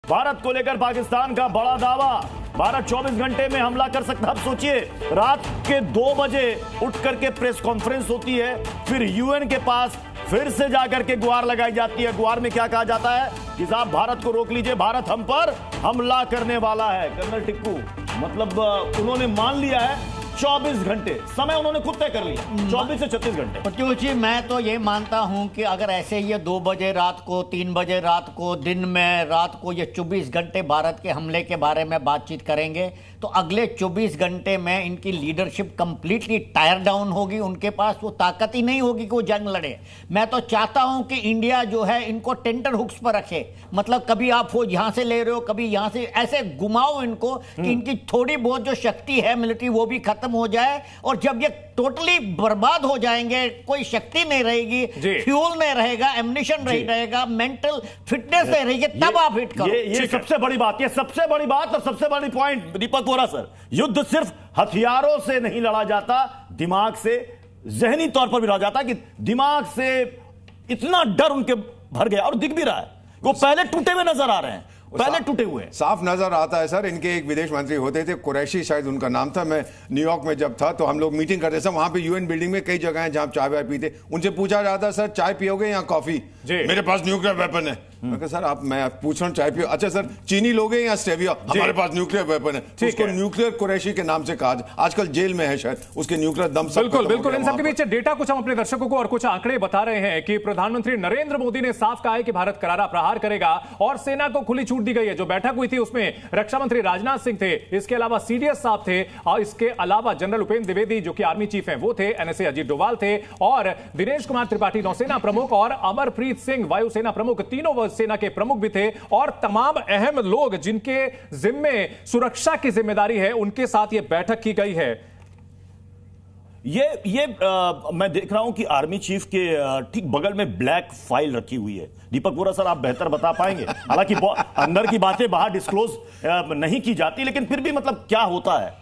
भारत को लेकर पाकिस्तान का बड़ा दावा, भारत 24 घंटे में हमला कर सकता है। अब सोचिए, रात के 2 बजे उठ करके प्रेस कॉन्फ्रेंस होती है, फिर यूएन के पास फिर से जाकर के गुहार लगाई जाती है। गुहार में क्या कहा जाता है कि साहब भारत को रोक लीजिए, भारत हम पर हमला करने वाला है। कर्नल टिक्कू, मतलब उन्होंने मान लिया है 24 घंटे, समय उन्होंने खुद तय कर लिया, 24 से 36 घंटे। प्रत्युष जी, मैं तो ये मानता हूं कि अगर ऐसे ये 2 बजे रात को, 3 बजे रात को, दिन में रात को ये 24 घंटे भारत के हमले के बारे में बातचीत करेंगे तो अगले 24 घंटे में इनकी लीडरशिप कंप्लीटली टायर डाउन होगी। उनके पास वो ताकत ही नहीं होगी कि वो जंग लड़े। मैं तो चाहता हूं कि इंडिया जो है इनको टेंटर हुक्स पर रखे, मतलब कभी आप फौज यहां से ले रहे हो, कभी यहां से, ऐसे घुमाओ इनको कि इनकी थोड़ी बहुत जो शक्ति है मिलिट्री वो भी खत्म हो जाए। और जब ये टोटली बर्बाद हो जाएंगे, कोई शक्ति नहीं रहेगी, फ्यूल नहीं रहेगा, एम्युनिशन नहीं रहेगा, मेंटल फिटनेस नहीं रहेगी, तब आप हिट करो। ये सबसे बड़ी बात, ये सबसे बड़ी बात और सबसे बड़ी पॉइंट दीपक बोरा सर, युद्ध सिर्फ हथियारों से नहीं लड़ा जाता, दिमाग से, जहनी तौर पर भी लड़ा जाता कि दिमाग से इतना डर उनके भर गया। और दिख भी रहा है, वो पहले टूटे हुए नजर आ रहे हैं, पहले टूटे हुए साफ नजर आता है सर। इनके एक विदेश मंत्री होते थे, कुरैशी शायद उनका नाम था। मैं न्यूयॉर्क में जब था तो हम लोग मीटिंग करते थे, वहां पे यूएन बिल्डिंग में कई जगह हैं जहां चाय वाय पीते। उनसे पूछा जाता सर चाय पियोगे या कॉफी? मेरे पास न्यूक्लियर वेपन है। मैं सर आप, मैं पूछ रहा हूँ चाय पियो? अच्छा सर चीनी लोगे या स्टेविया? हमारे पास न्यूक्लियर वेपन है। उसको न्यूक्लियर कुरैशी के नाम से कहा, आजकल जेल में है शायद, उसके न्यूक्लियर दम। बिल्कुल बिल्कुल, इन सबके बीच डेटा कुछ हम अपने दर्शकों को और कुछ आंकड़े बता रहे हैं कि प्रधानमंत्री नरेंद्र मोदी ने साफ कहा है कि भारत करारा प्रहार करेगा और सेना को खुली छूट दी गई है। जो बैठक हुई थी उसमें रक्षा मंत्री राजनाथ सिंह थे, इसके अलावा सीडीएस साहब थे, और इसके अलावा जनरल उपेंद्र द्विवेदी जो कि आर्मी चीफ हैं वो थे, एनएसए अजीत डोभाल थे, और दिनेश कुमार त्रिपाठी नौसेना प्रमुख, और अमरप्रीत सिंह वायुसेना प्रमुख, तीनों सेना के प्रमुख भी थे। और तमाम अहम लोग जिनके जिम्मे सुरक्षा की जिम्मेदारी है उनके साथ यह बैठक की गई है। मैं देख रहा हूं कि आर्मी चीफ के ठीक बगल में ब्लैक फाइल रखी हुई है। दीपक बोरा सर आप बेहतर बता पाएंगे, हालांकि अंदर की बातें बाहर डिस्क्लोज नहीं की जाती, लेकिन फिर भी मतलब क्या होता है?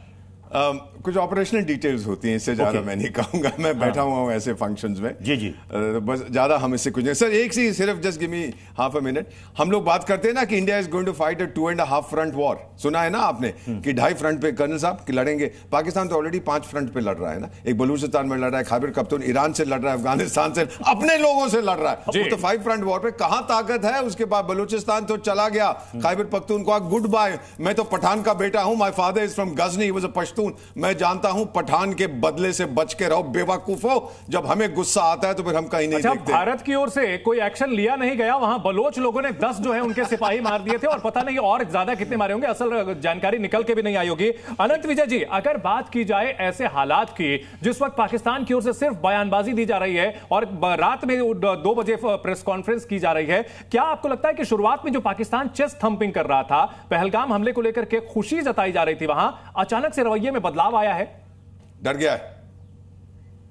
कुछ ऑपरेशनल डिटेल्स होती हैं, इससे ज्यादा मैं नहीं कहूंगा। मैं बैठा हुआ हूं ऐसे फंक्शंस में। जी बस ज्यादा हम इससे कुछ नहीं। सर एक सी सिर्फ just give me half a minute. हम लोग बात करते हैं ना कि India is going to fight a 2.5 front war. सुना है ना आपने कि 2.5 फ्रंट पे कर्नल साहब कि लड़ेंगे। पाकिस्तान तो ऑलरेडी 5 फ्रंट पे लड़ रहा है ना। एक बलूचिस्तान में लड़ रहा है, खैबर पख्तूनख्वा ईरान से लड़ रहा है, अफगानिस्तान से, अपने लोगों से लड़ रहा है। तो 5 फ्रंट वॉर पे कहां ताकत है उसके बाद? बलूचिस्तान तो चला गया, खैबर पख्तूनख्वा गुड बाय। मैं तो पठान का बेटा हूं, my father is from Ghazni, he was a Pashtun. मैं जानता हूं पठान के बदले से बच के रहो बेवकूफो। जब हमें गुस्सा आता है तो फिर हम कहीं नहीं देखते। भारत की ओर से कोई एक्शन लिया नहीं गया, वहां बलोच लोगों ने 10 जो है उनके सिपाही मार दिए थे, और पता नहीं और ज्यादा कितने मारे होंगे, असल जानकारी निकल के भी नहीं आई होगी। अनंत विजय जी, अगर बात की जाए ऐसे हालात की जिस वक्त पाकिस्तान की ओर से सिर्फ बयानबाजी दी जा रही है और रात में 2 बजे प्रेस कॉन्फ्रेंस की जा रही है, क्या आपको लगता है कि शुरुआत में जो पाकिस्तान चेस्ट थंपिंग कर रहा था, पहलगाम हमले को लेकर के खुशी जताई जा रही थी, वहां अचानक से रवैये में बदलाव आया है? डर गया है।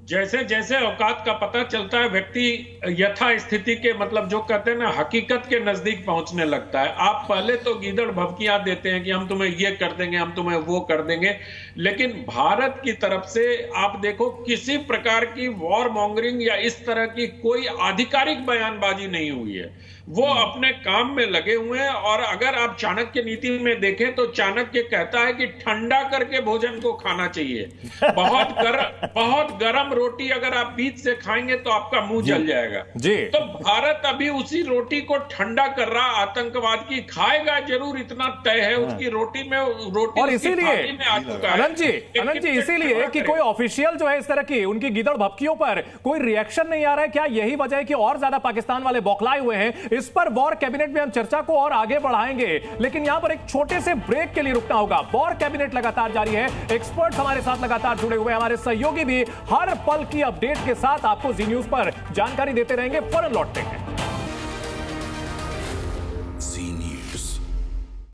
जैसे जैसे औकात का पता चलता है व्यक्ति यथा स्थिति के, मतलब जो कहते हैं ना, हकीकत के नजदीक पहुंचने लगता है। आप पहले तो गीदड़ भभकियां देते हैं कि हम तुम्हें ये कर देंगे, हम तुम्हें वो कर देंगे, लेकिन भारत की तरफ से आप देखो किसी प्रकार की वॉर मॉन्गरिंग या इस तरह की कोई आधिकारिक बयानबाजी नहीं हुई है। वो अपने काम में लगे हुए हैं। और अगर आप चाणक्य नीति में देखें तो चाणक्य कहता है कि ठंडा करके भोजन को खाना चाहिए। बहुत गर्म रोटी अगर आप बीच से खाएंगे तो आपका मुंह जल जाएगा जी। तो भारत अभी उसी रोटी को ठंडा कर रहा, आतंकवाद की खाएगा जरूर, इतना तय है उसकी रोटी में, रोटी और इसीलिए अनंत जी इसीलिए कि कोई ऑफिशियल जो है इस तरह की उनकी गिदड़ भपकियों पर कोई रिएक्शन नहीं आ रहा है। क्या यही वजह है कि और ज्यादा पाकिस्तान वाले बौखलाए हुए हैं? इस पर वॉर कैबिनेट में हम चर्चा को और आगे बढ़ाएंगे, लेकिन यहां पर एक छोटे से ब्रेक के लिए रुकना होगा। वॉर कैबिनेट लगातार जारी है, एक्सपर्ट्स हमारे साथ लगातार जुड़े हुए हैं, हमारे सहयोगी भी हर पल की अपडेट के साथ आपको जी न्यूज पर जानकारी देते रहेंगे। फौरन लौटते हैं।